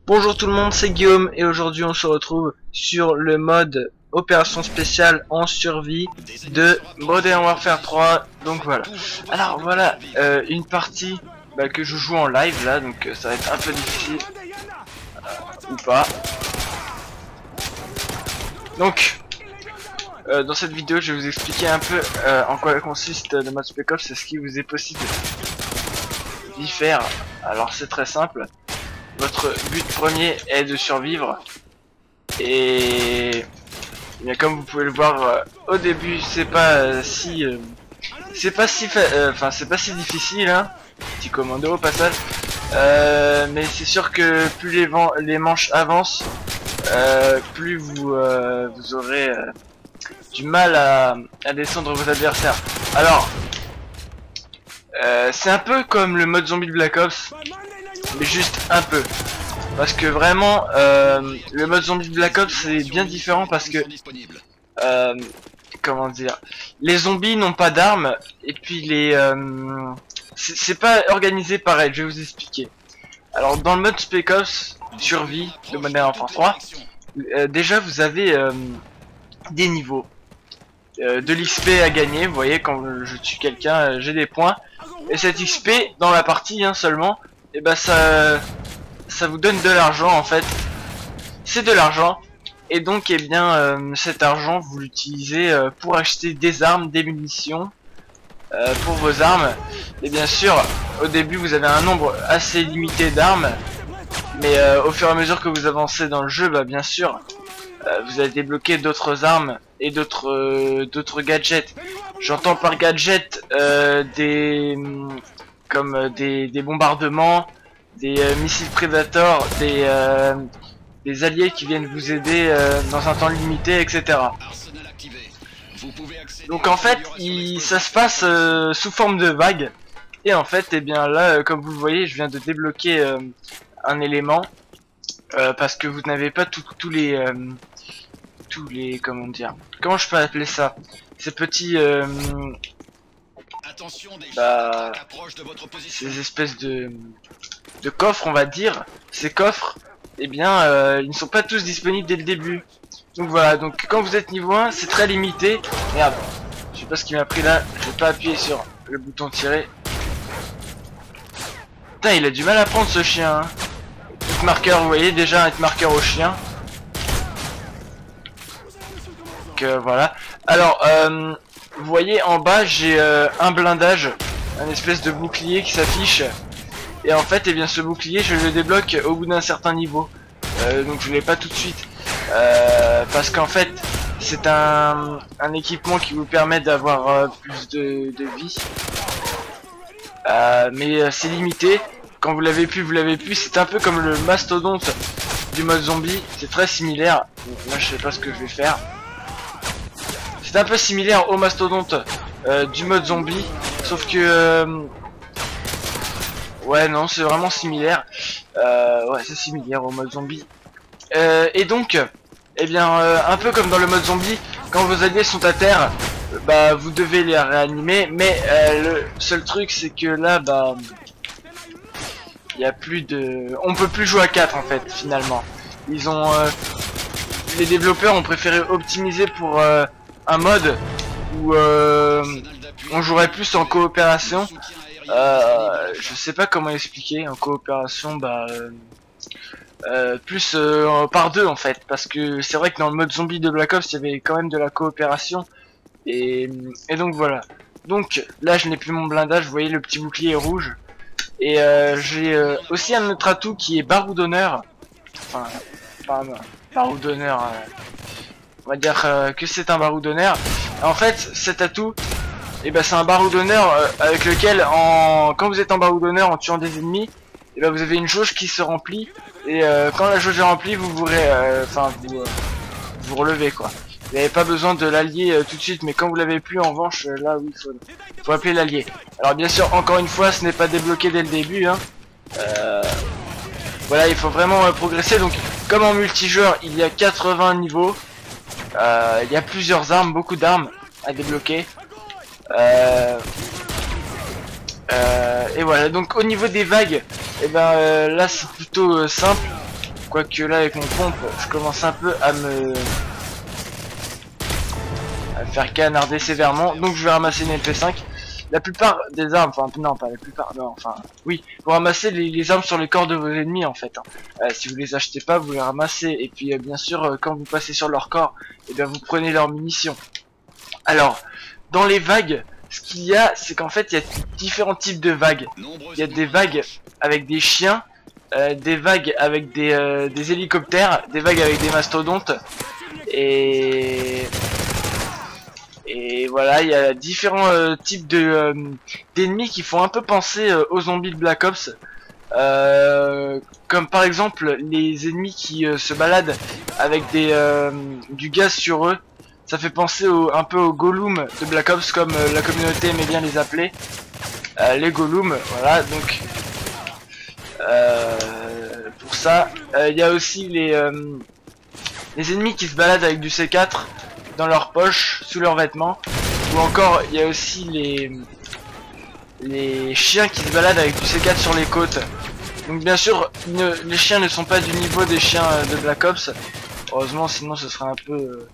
Bonjour tout le monde, c'est Guillaume et aujourd'hui on se retrouve sur le mode opération spéciale en survie de Modern Warfare 3. Donc voilà. Alors voilà, une partie que je joue en live là, donc ça va être un peu difficile ou pas. Donc dans cette vidéo je vais vous expliquer un peu en quoi consiste le mode Spec Ops et ce qui vous est possible d'y faire. Alors c'est très simple. Votre but premier est de survivre et bien, comme vous pouvez le voir au début, c'est pas si difficile, hein. Petit commando au passage, mais c'est sûr que plus les manches avancent, plus vous aurez du mal à descendre vos adversaires. Alors c'est un peu comme le mode zombie de Black Ops, mais juste un peu, parce que vraiment le mode zombie de Black Ops c'est bien différent parce que comment dire, les zombies n'ont pas d'armes et puis c'est pas organisé pareil. Je vais vous expliquer. Alors dans le mode Spec Ops survie de Modern Warfare 3, déjà vous avez des niveaux, de l'XP à gagner. Vous voyez, quand je tue quelqu'un, j'ai des points, et cet XP dans la partie seulement, et bah ça vous donne de l'argent en fait. C'est de l'argent, et donc cet argent vous l'utilisez pour acheter des armes, des munitions pour vos armes. Et bien sûr au début vous avez un nombre assez limité d'armes, mais au fur et à mesure que vous avancez dans le jeu, bien sûr vous allez débloquer d'autres armes et d'autres gadgets. J'entends par gadget des bombardements, des missiles Predator, des alliés qui viennent vous aider dans un temps limité, etc. Donc en fait, ça se passe sous forme de vagues. Et en fait, là, comme vous le voyez, je viens de débloquer un élément parce que vous n'avez pas tous les comment dire, comment je peux appeler ça, ces petits ces espèces de coffres, on va dire. Ces coffres, ils ne sont pas tous disponibles dès le début. Donc voilà, donc quand vous êtes niveau 1, c'est très limité. Merde, je sais pas ce qui m'a pris là, je vais pas appuyer sur le bouton tirer. Putain, il a du mal à prendre ce chien, hein. Hit marqueur, vous voyez déjà un hit marqueur au chien. Donc voilà. Alors vous voyez en bas, j'ai un blindage, un espèce de bouclier qui s'affiche. Et en fait, ce bouclier, je le débloque au bout d'un certain niveau. Donc je l'ai pas tout de suite. Parce qu'en fait, c'est un équipement qui vous permet d'avoir plus de vie. Mais c'est limité. Quand vous l'avez plus, vous l'avez plus. C'est un peu comme le mastodonte du mode zombie. C'est très similaire. Donc, là, je sais pas ce que je vais faire. C'est un peu similaire au mastodonte du mode zombie. Sauf que... ouais, non, c'est vraiment similaire. Ouais, c'est similaire au mode zombie. Et donc, un peu comme dans le mode zombie, quand vos alliés sont à terre, vous devez les réanimer. Mais le seul truc, c'est que là, il y a plus de... on peut plus jouer à 4 en fait, finalement. Ils ont... les développeurs ont préféré optimiser pour un mode où on jouerait plus en coopération. Je sais pas comment expliquer. En coopération, plus par deux en fait, parce que c'est vrai que dans le mode zombie de Black Ops il y avait quand même de la coopération, et donc voilà. Donc là je n'ai plus mon blindage, vous voyez le petit bouclier est rouge, et j'ai aussi un autre atout qui est barreau d'honneur. Enfin pas un barreau d'honneur, on va dire que c'est un barreau d'honneur. En fait cet atout, c'est un barreau d'honneur avec lequel quand vous êtes en barreau d'honneur en tuant des ennemis, vous avez une jauge qui se remplit, et quand la jauge est remplie, vous relevez quoi. Vous n'avez pas besoin de l'allié tout de suite, mais quand vous l'avez plus, en revanche, là oui, faut appeler l'allié. Alors bien sûr, encore une fois, ce n'est pas débloqué dès le début, hein. Voilà, il faut vraiment progresser. Donc comme en multijoueur, il y a 80 niveaux, il y a plusieurs armes, beaucoup d'armes à débloquer. Et voilà, donc au niveau des vagues, là c'est plutôt simple. Quoique là avec mon pompe, je commence un peu à me faire canarder sévèrement. Donc je vais ramasser une MP5. La plupart des armes, enfin non pas la plupart, non enfin oui, vous ramassez les armes sur les corps de vos ennemis en fait. Si vous les achetez pas, vous les ramassez. Et puis bien sûr, quand vous passez sur leur corps, et bien vous prenez leurs munitions. Alors, dans les vagues, ce qu'il y a, c'est qu'en fait il y a différents types de vagues. Il y a des vagues avec des chiens, des vagues avec des hélicoptères, des vagues avec des mastodontes, et voilà, il y a différents types de d'ennemis qui font un peu penser aux zombies de Black Ops, comme par exemple les ennemis qui se baladent avec du gaz sur eux. Ça fait penser un peu aux Gollum de Black Ops, comme la communauté aimait bien les appeler, les Gollum. Voilà, donc pour ça, il y a aussi les ennemis qui se baladent avec du C4 dans leur poche, sous leurs vêtements, ou encore il y a aussi les chiens qui se baladent avec du C4 sur les côtes. Donc bien sûr, les chiens ne sont pas du niveau des chiens de Black Ops, heureusement, sinon ce serait un peu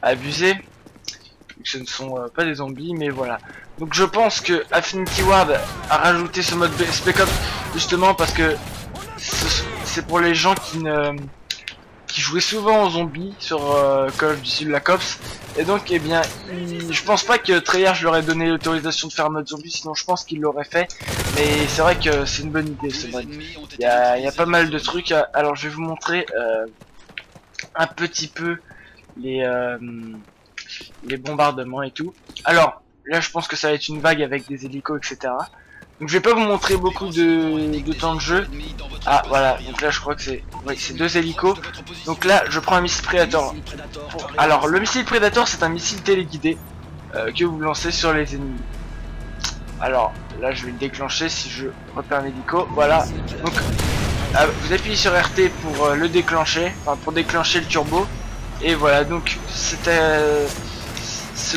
abusé, vu que ce ne sont pas des zombies, mais voilà. Donc je pense que Affinity Ward a rajouté ce mode Spec Ops justement parce que c'est pour les gens qui jouaient souvent aux zombies sur Call of Duty Black Ops, et donc eh bien je pense pas que Treyarch leur ait donné l'autorisation de faire un mode zombie, sinon je pense qu'il l'aurait fait. Mais c'est vrai que c'est une bonne idée ce mode. Il y a pas mal de trucs. Alors je vais vous montrer un petit peu les bombardements et tout. Alors là je pense que ça va être une vague avec des hélicos, etc. Donc je vais pas vous montrer beaucoup de temps de jeu. Ah voilà, donc là je crois que c'est deux hélicos. Donc là je prends un missile Predator. Alors le missile Predator, c'est un missile téléguidé que vous lancez sur les ennemis. Alors là je vais le déclencher si je repère un hélico. Voilà, donc vous appuyez sur RT pour le déclencher, enfin pour déclencher le turbo. Et voilà, donc ce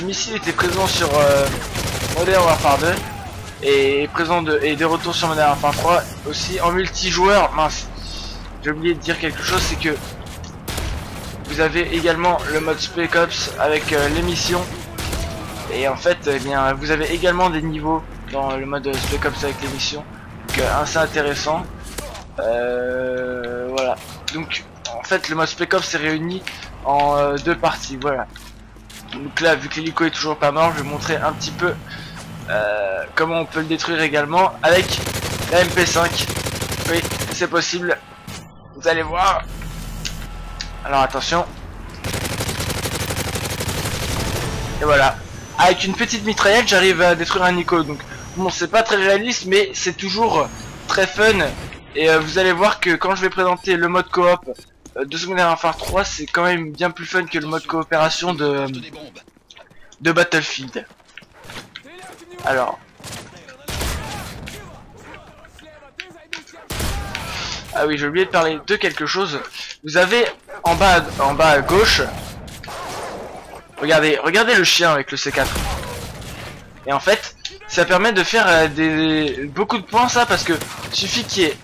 missile était présent sur Modern Warfare 2 et de retour sur Modern Warfare 3 aussi en multijoueur. Mince, j'ai oublié de dire quelque chose, c'est que vous avez également le mode Spec Ops avec les missions, et en fait eh bien vous avez également des niveaux dans le mode Spec Ops avec les missions, donc assez intéressant. Voilà, donc en fait le mode Spec Ops est réuni en deux parties. Voilà, donc là vu que l'hélico est toujours pas mort, je vais montrer un petit peu comment on peut le détruire également avec la MP5. Oui, c'est possible, vous allez voir. Alors attention, et voilà, avec une petite mitraillette j'arrive à détruire un hélico. Donc bon, c'est pas très réaliste, mais c'est toujours très fun. Et vous allez voir que quand je vais présenter le mode coop de Modern Warfare 3, c'est quand même bien plus fun que le mode coopération de Battlefield. Alors, ah oui, j'ai oublié de parler de quelque chose. Vous avez en bas à gauche, regardez le chien avec le C4. Et en fait, ça permet de faire beaucoup de points, ça, parce que suffit qu'il y ait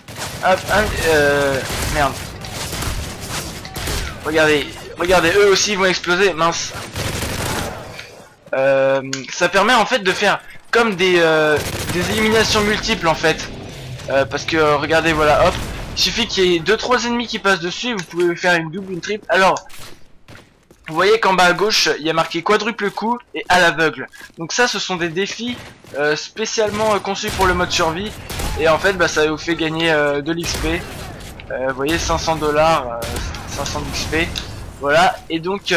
merde. Regardez, eux aussi vont exploser, mince. Ça permet en fait de faire comme des éliminations multiples en fait. Parce que regardez, voilà, hop, il suffit qu'il y ait 2-3 ennemis qui passent dessus et vous pouvez faire une double, une triple. Alors, vous voyez qu'en bas à gauche, il y a marqué quadruple coup et à l'aveugle. Donc ça, ce sont des défis spécialement conçus pour le mode survie. Et en fait, bah, ça vous fait gagner de l'XP. Vous voyez, 500 $, 500 d'XP. Voilà, et donc,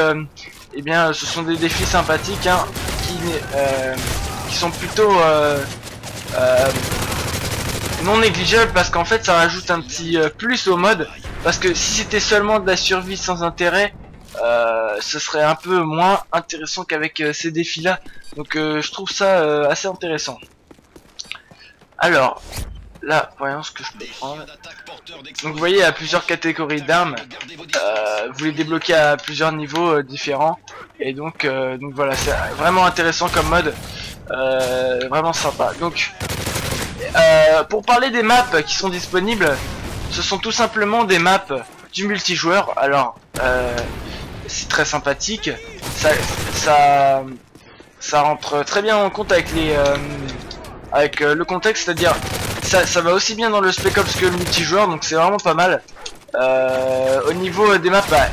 eh bien, ce sont des défis sympathiques, hein, qui sont plutôt non négligeables, parce qu'en fait, ça rajoute un petit plus au mode. Parce que si c'était seulement de la survie sans intérêt, ce serait un peu moins intéressant qu'avec ces défis là. Donc je trouve ça assez intéressant. Alors là, voyons ce que je peux prendre. Donc vous voyez, il y a plusieurs catégories d'armes, vous les débloquez à plusieurs niveaux différents, et donc voilà, c'est vraiment intéressant comme mode, vraiment sympa. Donc pour parler des maps qui sont disponibles, ce sont tout simplement des maps du multijoueur. Alors c'est très sympathique, ça rentre très bien en compte avec les le contexte, c'est-à-dire ça va aussi bien dans le Spec Ops que le multijoueur, donc c'est vraiment pas mal. Au niveau des maps, bah,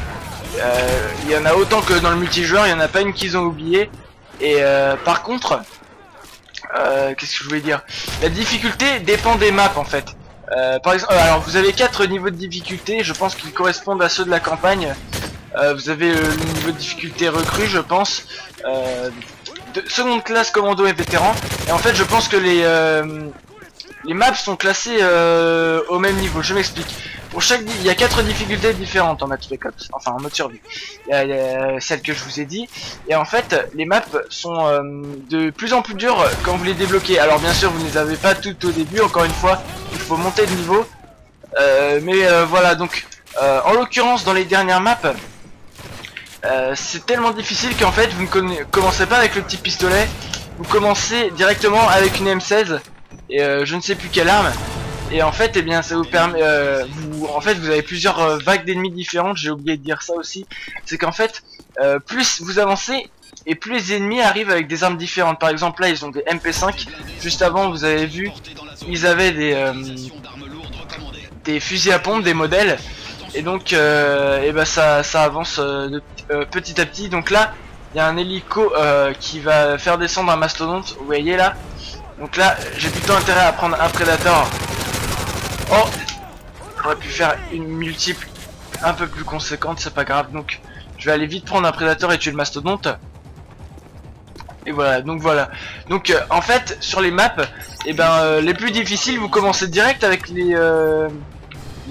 il y en a autant que dans le multijoueur, il y en a pas une qu'ils ont oublié. Et par contre, qu'est-ce que je voulais dire, la difficulté dépend des maps en fait. Par exemple, alors vous avez 4 niveaux de difficulté, je pense qu'ils correspondent à ceux de la campagne. Vous avez le niveau de difficulté recrue, je pense, de seconde classe, commando et vétéran. Et en fait je pense que les maps sont classées au même niveau. Je m'explique. Pour chaque, il y a 4 difficultés différentes en mode Spec Ops, enfin en mode survie. Il y a celle que je vous ai dit, et en fait les maps sont de plus en plus dures quand vous les débloquez. Alors bien sûr vous ne les avez pas toutes au début, encore une fois il faut monter de niveau, mais voilà. Donc en l'occurrence dans les dernières maps, c'est tellement difficile qu'en fait vous ne commencez pas avec le petit pistolet, vous commencez directement avec une M16 et je ne sais plus quelle arme. Et en fait, eh bien, ça vous permet, en fait, vous avez plusieurs vagues d'ennemis différentes. J'ai oublié de dire ça aussi. C'est qu'en fait, plus vous avancez et plus les ennemis arrivent avec des armes différentes. Par exemple, là, ils ont des MP5. Juste avant, vous avez vu, ils avaient des fusils à pompe, des modèles. Et donc, eh ben, ça avance petit à petit. Donc là, il y a un hélico qui va faire descendre un mastodonte. Vous voyez là. Donc là, j'ai plutôt intérêt à prendre un Predator. Oh, j'aurais pu faire une multiple un peu plus conséquente, c'est pas grave. Donc je vais aller vite prendre un prédateur et tuer le mastodonte. Et voilà, donc voilà. Donc en fait sur les maps, et ben les plus difficiles, vous commencez direct avec les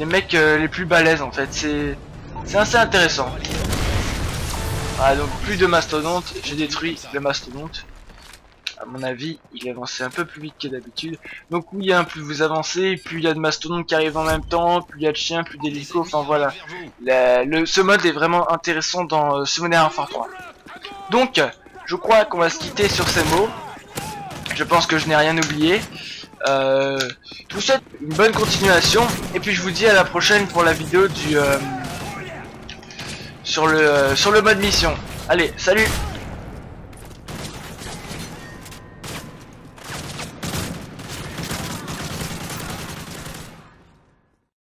mecs les plus balèzes en fait. C'est assez intéressant. Voilà, donc plus de mastodonte, j'ai détruit le mastodonte. À mon avis, il avançait un peu plus vite que d'habitude. Donc oui, hein, plus vous avancez, plus il y a de mastodontes qui arrivent en même temps, plus il y a de chiens, plus d'hélicos, enfin voilà. Ce mode est vraiment intéressant dans ce Modern Warfare 3. Donc, je crois qu'on va se quitter sur ces mots. Je pense que je n'ai rien oublié. Je vous souhaite une bonne continuation. Et puis je vous dis à la prochaine pour la vidéo du sur le mode mission. Allez, salut!